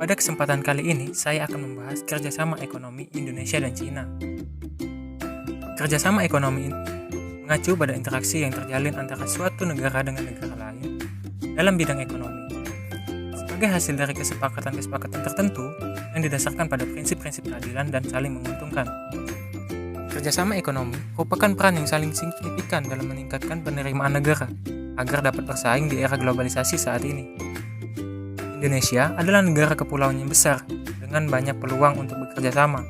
Pada kesempatan kali ini, saya akan membahas kerjasama ekonomi Indonesia dan Cina. Kerjasama ekonomi ini mengacu pada interaksi yang terjalin antara suatu negara dengan negara lain dalam bidang ekonomi, sebagai hasil dari kesepakatan-kesepakatan tertentu yang didasarkan pada prinsip-prinsip keadilan dan saling menguntungkan. Kerjasama ekonomi merupakan peran yang saling signifikan dalam meningkatkan penerimaan negara agar dapat bersaing di era globalisasi saat ini. Indonesia adalah negara kepulauan yang besar dengan banyak peluang untuk bekerja sama.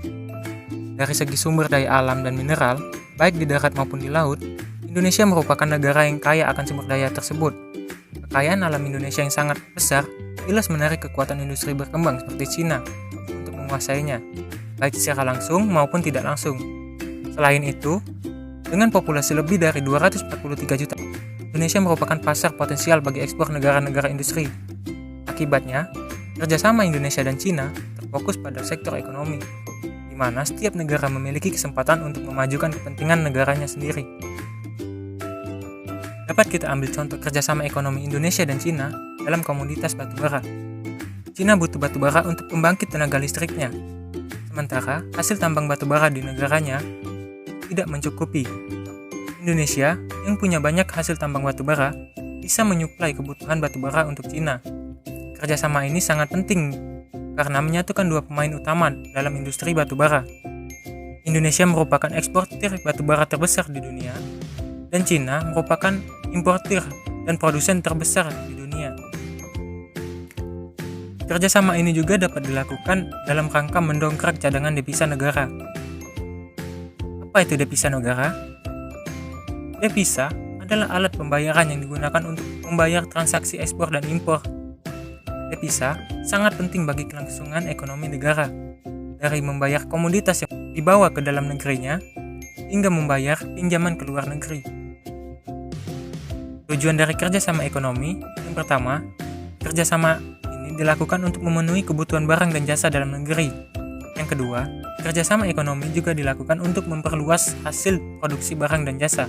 Dari segi sumber daya alam dan mineral, baik di darat maupun di laut, Indonesia merupakan negara yang kaya akan sumber daya tersebut. Kekayaan alam Indonesia yang sangat besar jelas menarik kekuatan industri berkembang seperti Cina untuk menguasainya, baik secara langsung maupun tidak langsung. Selain itu, dengan populasi lebih dari 243 juta, Indonesia merupakan pasar potensial bagi ekspor negara-negara industri. Akibatnya, kerjasama Indonesia dan Cina terfokus pada sektor ekonomi, di mana setiap negara memiliki kesempatan untuk memajukan kepentingan negaranya sendiri. Dapat kita ambil contoh kerjasama ekonomi Indonesia dan Cina dalam komoditas batubara. Cina butuh batubara untuk pembangkit tenaga listriknya, sementara hasil tambang batubara di negaranya tidak mencukupi. Indonesia yang punya banyak hasil tambang batubara bisa menyuplai kebutuhan batubara untuk Cina. Kerjasama ini sangat penting karena menyatukan dua pemain utama dalam industri batubara. Indonesia merupakan eksportir batubara terbesar di dunia, dan Cina merupakan importir dan produsen terbesar di dunia. Kerjasama ini juga dapat dilakukan dalam rangka mendongkrak cadangan devisa negara. Apa itu devisa negara? Devisa adalah alat pembayaran yang digunakan untuk membayar transaksi ekspor dan impor. Devisa sangat penting bagi kelangsungan ekonomi negara, dari membayar komoditas yang dibawa ke dalam negerinya, hingga membayar pinjaman ke luar negeri. Tujuan dari kerjasama ekonomi, yang pertama, kerjasama ini dilakukan untuk memenuhi kebutuhan barang dan jasa dalam negeri. Yang kedua, kerjasama ekonomi juga dilakukan untuk memperluas hasil produksi barang dan jasa.